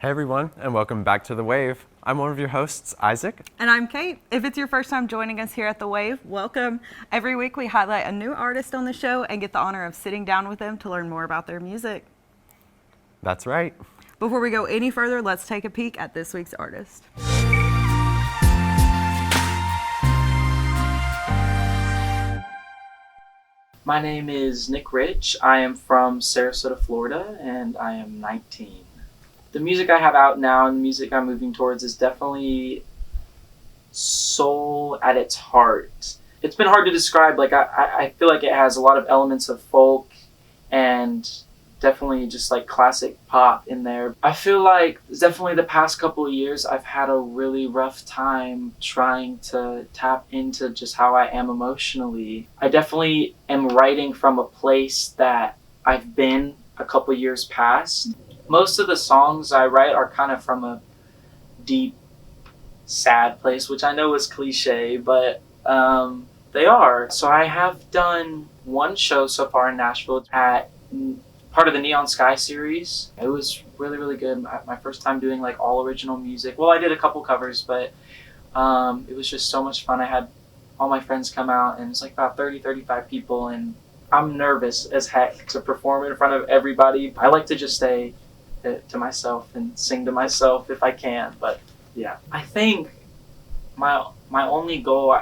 Hey everyone, and welcome back to The Wave. I'm one of your hosts, Isaac. And I'm Kate. If it's your first time joining us here at The Wave, welcome. Every week we highlight a new artist on the show and get the honor of sitting down with them to learn more about their music. That's right. Before we go any further, let's take a peek at this week's artist. My name is Nick Rich. I am from Sarasota, Florida, and I am 19. The music I have out now and the music I'm moving towards is definitely soul at its heart. It's been hard to describe. I feel like it has a lot of elements of folk and definitely just like classic pop in there. I feel like definitely the past couple of years I've had a really rough time trying to tap into just how I am emotionally. I definitely am writing from a place that I've been a couple years past. Most of the songs I write are kind of from a deep, sad place, which I know is cliche, but they are. So I have done one show so far in Nashville at part of the Neon Sky series. It was really, really good. My first time doing like all original music. Well, I did a couple covers, but it was just so much fun. I had all my friends come out, and it's like about 35 people, and I'm nervous as heck to perform in front of everybody. I like to just stay to myself and sing to myself if I can, but yeah. I think my only goal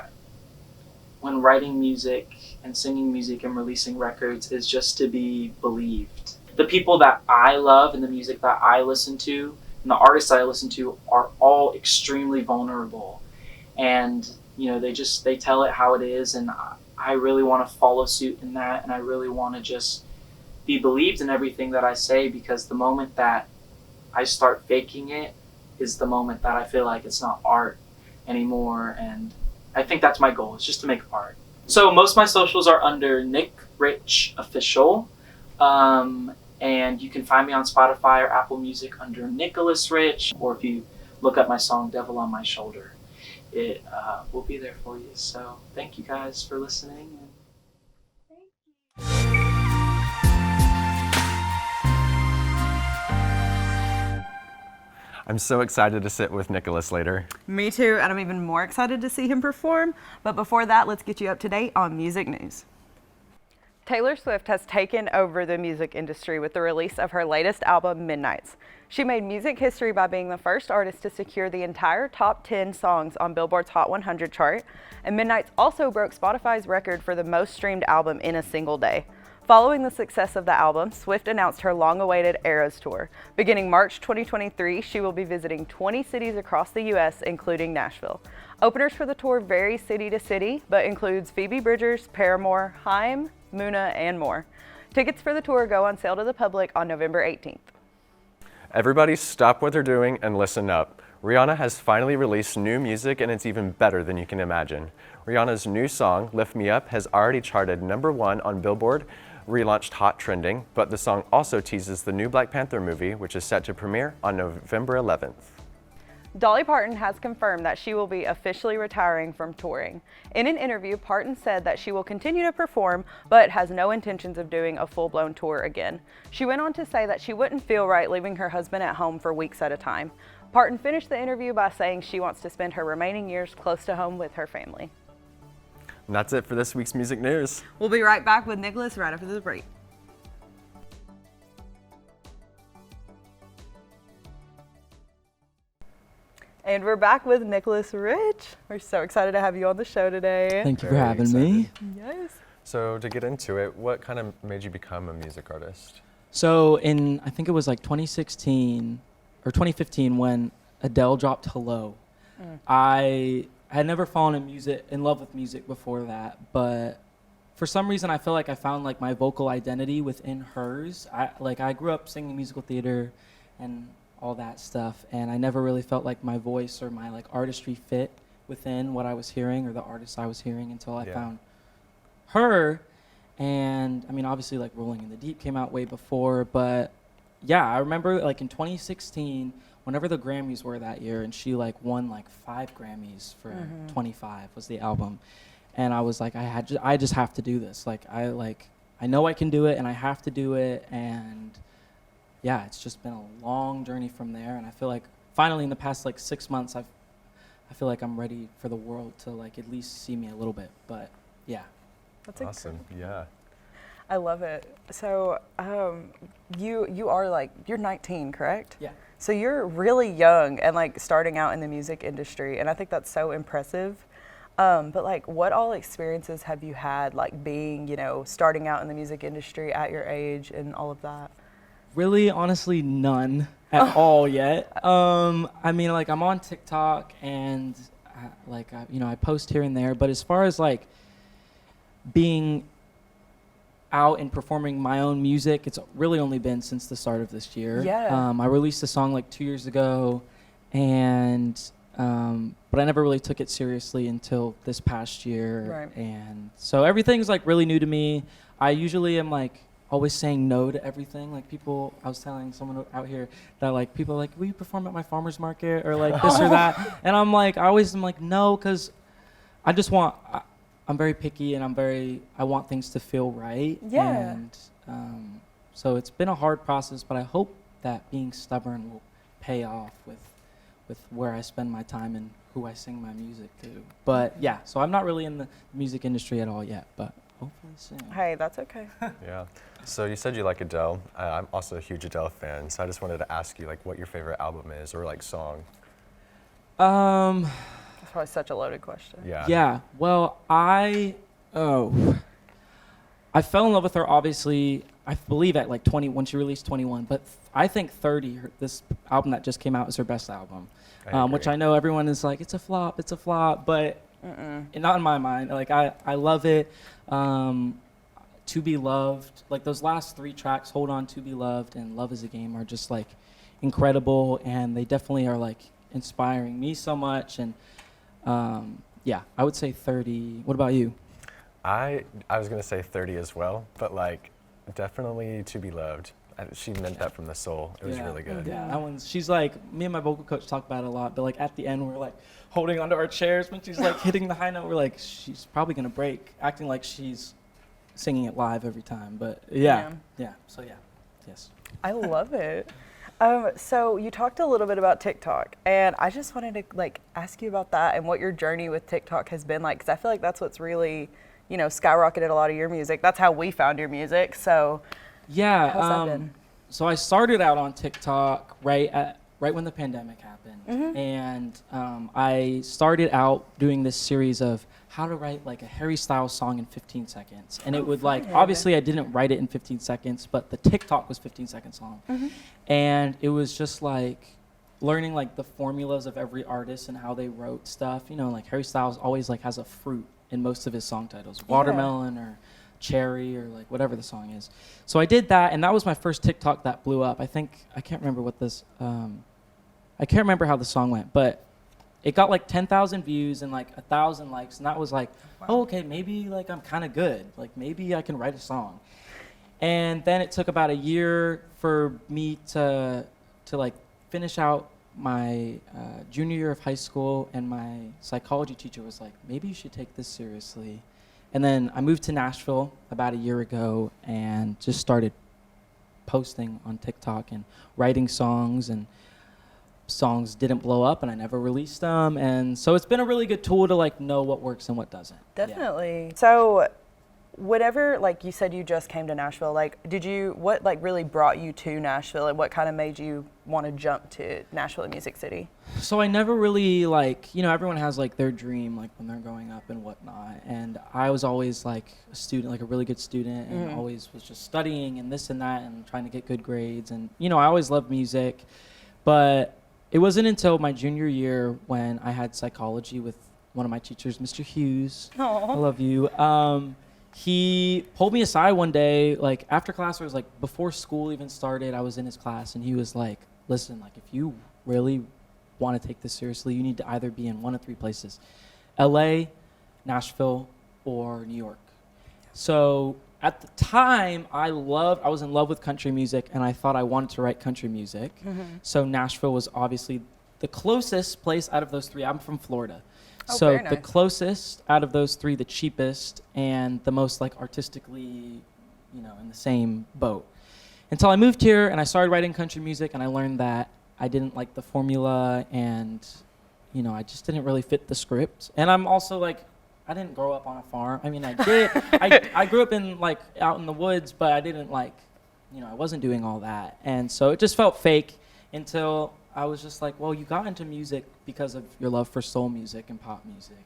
when writing music and singing music and releasing records is just to be believed. The people that I love and the music that I listen to and the artists that I listen to are all extremely vulnerable, and they tell it how it is, and I really want to follow suit in that, and I really want to just be believed in everything that I say, because the moment that I start faking it is the moment that I feel like it's not art anymore, and I think that's my goal, is just to make art. So most of my socials are under Nick Rich Official, and you can find me on Spotify or Apple Music under Nicholas Rich, or if you look up my song Devil on My Shoulder, it will be there for you. So thank you guys for listening. I'm so excited to sit with Nicholas later. Me too, and I'm even more excited to see him perform. But before that, let's get you up to date on music news. Taylor Swift has taken over the music industry with the release of her latest album, Midnights. She made music history by being the first artist to secure the entire top 10 songs on Billboard's Hot 100 chart, and Midnights also broke Spotify's record for the most streamed album in a single day. Following the success of the album, Swift announced her long-awaited Eras Tour. Beginning March 2023, she will be visiting 20 cities across the U.S., including Nashville. Openers for the tour vary city to city, but includes Phoebe Bridgers, Paramore, Haim, Muna, and more. Tickets for the tour go on sale to the public on November 18th. Everybody stop what they're doing and listen up. Rihanna has finally released new music, and it's even better than you can imagine. Rihanna's new song, Lift Me Up, has already charted #1 on Billboard, relaunched Hot Trending, but the song also teases the new Black Panther movie, which is set to premiere on November 11th. Dolly Parton has confirmed that she will be officially retiring from touring. In an interview, Parton said that she will continue to perform, but has no intentions of doing a full-blown tour again. She went on to say that she wouldn't feel right leaving her husband at home for weeks at a time. Parton finished the interview by saying she wants to spend her remaining years close to home with her family. And that's it for this week's music news. We'll be right back with Nicholas right after the break. And we're back with Nicholas Rich. We're so excited to have you on the show today. Thank you for Very having me. Yes. So to get into it, what kind of made you become a music artist? So I think it was like 2016 or 2015 when Adele dropped Hello. I had never fallen in love with music before that, but for some reason I feel like I found like my vocal identity within hers. I grew up singing musical theater and all that stuff, and I never really felt like my voice or my like artistry fit within what I was hearing or the artists I was hearing until I found her. And I mean, obviously like Rolling in the Deep came out way before, but yeah, I remember like in 2016 whenever the Grammys were that year, and she like won like 5 Grammys for 25 was the album, and I was like, I just have to do this. I know I can do it, and I have to do it, and yeah, it's just been a long journey from there, and I feel like finally in the past like 6 months, I feel like I'm ready for the world to like at least see me a little bit. But yeah. That's Awesome. Yeah. I love it. So you are like, you're 19, correct? Yeah. So you're really young and like starting out in the music industry, and I think that's so impressive. But like, what all experiences have you had, like being, starting out in the music industry at your age and all of that? Really, honestly, none at all yet. I mean, like I'm on TikTok and I post here and there. But as far as like being out and performing my own music, it's really only been since the start of this year. Yeah. I released a song like 2 years ago, and but I never really took it seriously until this past year. Right. And so everything's like really new to me. I usually am like always saying no to everything. Like people, I was telling someone out here that like people are like, will you perform at my farmer's market or like this or that? And I'm like, I always am like, no, because I just want, I'm very picky and I want things to feel right. Yeah. And so it's been a hard process, but I hope that being stubborn will pay off with where I spend my time and who I sing my music to. But yeah, so I'm not really in the music industry at all yet, but hopefully soon. Hey, that's okay. Yeah. So you said you like Adele. I'm also a huge Adele fan, so I just wanted to ask you like what your favorite album is or like song. That's probably such a loaded question. Yeah. Yeah. Well, I fell in love with her obviously, I believe at like 20 when she released 21, but I think 30, this album that just came out, is her best album. Which I know everyone is like, it's a flop, but not in my mind. Like I love it. To Be Loved, like those last 3 tracks, Hold On, To Be Loved, and Love Is a Game, are just like incredible, and they definitely are like inspiring me so much. And yeah, I would say 30. What about you? I was gonna say 30 as well, but like definitely To Be Loved. She meant that from the soul. It was really good. Yeah, that one's, she's like, me and my vocal coach talk about it a lot, but like at the end we're like holding onto our chairs when she's like hitting the high note. We're like, she's probably gonna break, acting like she's singing it live every time. But yeah. So yeah, yes. I love it. So you talked a little bit about TikTok, and I just wanted to like ask you about that and what your journey with TikTok has been like, because I feel like that's what's really, skyrocketed a lot of your music. That's how we found your music. So yeah, how's that been? So I started out on TikTok right when the pandemic happened, and I started out doing this series of how to write like a Harry Styles song in 15 seconds. And it would like, obviously I didn't write it in 15 seconds, but the TikTok was 15 seconds long. And it was just like learning like the formulas of every artist and how they wrote stuff. Like Harry Styles always like has a fruit in most of his song titles, watermelon or cherry or like whatever the song is. So I did that, and that was my first TikTok that blew up. I can't remember what this, I can't remember how the song went, but it got like 10,000 views and like 1,000 likes, and that was like, oh, okay, maybe like I'm kind of good. Like maybe I can write a song. And then it took about a year for me to like finish out my junior year of high school, and my psychology teacher was like, maybe you should take this seriously. And then I moved to Nashville about a year ago and just started posting on TikTok and writing songs, and songs didn't blow up and I never released them. And so it's been a really good tool to like know what works and what doesn't. Definitely. So whatever, like you said, you just came to Nashville, like what like really brought you to Nashville, and what kind of made you want to jump to Nashville and Music City? So I never really like, everyone has like their dream like when they're growing up and whatnot. And I was always like a student, like a really good student, and always was just studying and this and that and trying to get good grades. And, I always loved music, but it wasn't until my junior year when I had psychology with one of my teachers, Mr. Hughes. Aww. I love you. He pulled me aside one day, like after class, or it was like before school even started, I was in his class, and he was like, listen, like if you really want to take this seriously, you need to either be in one of 3 places: LA, Nashville, or New York. So at the time, I was in love with country music, and I thought I wanted to write country music. So Nashville was obviously the closest place out of those 3. I'm from Florida. Oh, So very nice. the closest out of those 3, the cheapest, and the most like artistically, in the same boat. until I moved here and I started writing country music, and I learned that I didn't like the formula, and I just didn't really fit the script. And I'm also like, I didn't grow up on a farm. I mean, I did. I grew up in like out in the woods, but I didn't like, I wasn't doing all that. And so it just felt fake until I was just like, well, you got into music because of your love for soul music and pop music,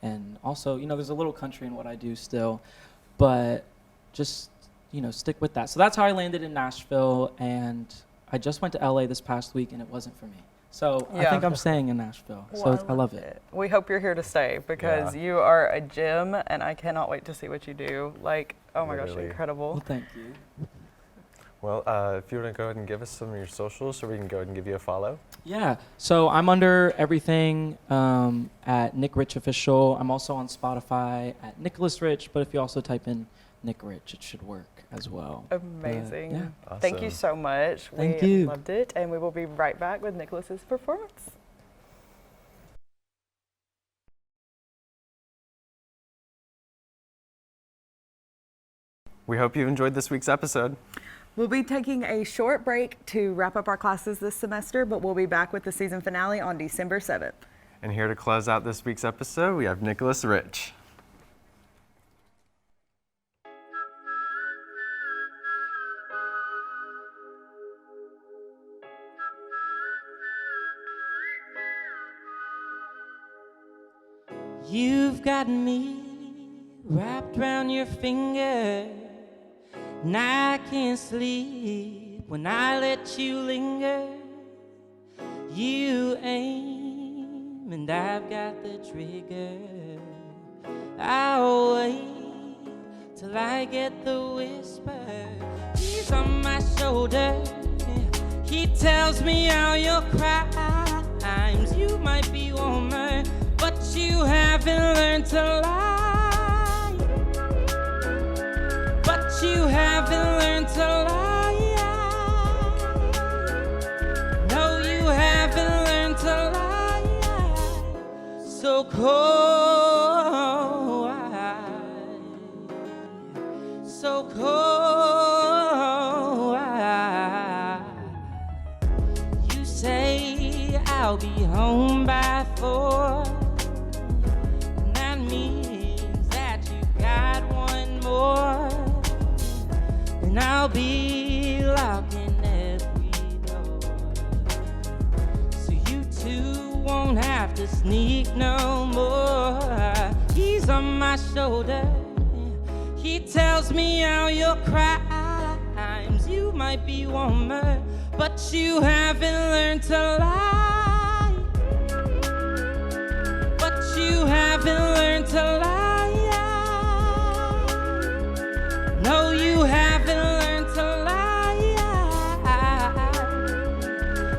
and also, there's a little country in what I do still, but just, stick with that. So that's how I landed in Nashville, and I just went to LA this past week, and it wasn't for me. So I think I'm staying in Nashville. So I love it. We hope you're here to stay because you are a gem, and I cannot wait to see what you do. Like, oh my gosh, incredible. Well, thank you. Well, if you want to go ahead and give us some of your socials so we can go ahead and give you a follow. Yeah, so I'm under everything at Nick Rich Official. I'm also on Spotify at Nicholas Rich, but if you also type in Nick Rich, it should work as well. Amazing. Yeah. Awesome. Thank you so much. Thank we you. loved it, and we will be right back with Nicholas's performance. We hope you enjoyed this week's episode. We'll be taking a short break to wrap up our classes this semester, but we'll be back with the season finale on December 7th. And here to close out this week's episode, we have Nicholas Rich. You've got me wrapped around your finger, and I can't sleep when I let you linger. You aim and I've got the trigger. I'll wait till I get the whisper. He's on my shoulder, he tells me all your crimes. You might be warmer, but you haven't learned to lie. But you haven't learned to lie. No, you haven't learned to lie. So cold, so cold. You say I'll be home by 4. That means that you got one more, and I'll be locking every door, so you two won't have to sneak no more. He's on my shoulder, he tells me all your crimes. You might be warmer, but you haven't learned to lie. But you haven't learned to lie. No, you haven't learned to lie.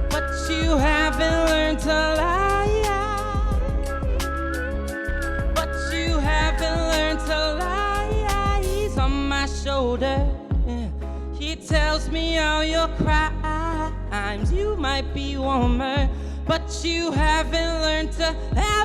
But you haven't learned to lie. But you haven't learned to lie. He's on my shoulder, he tells me all your crimes. You might be warmer, but you haven't learned to lie.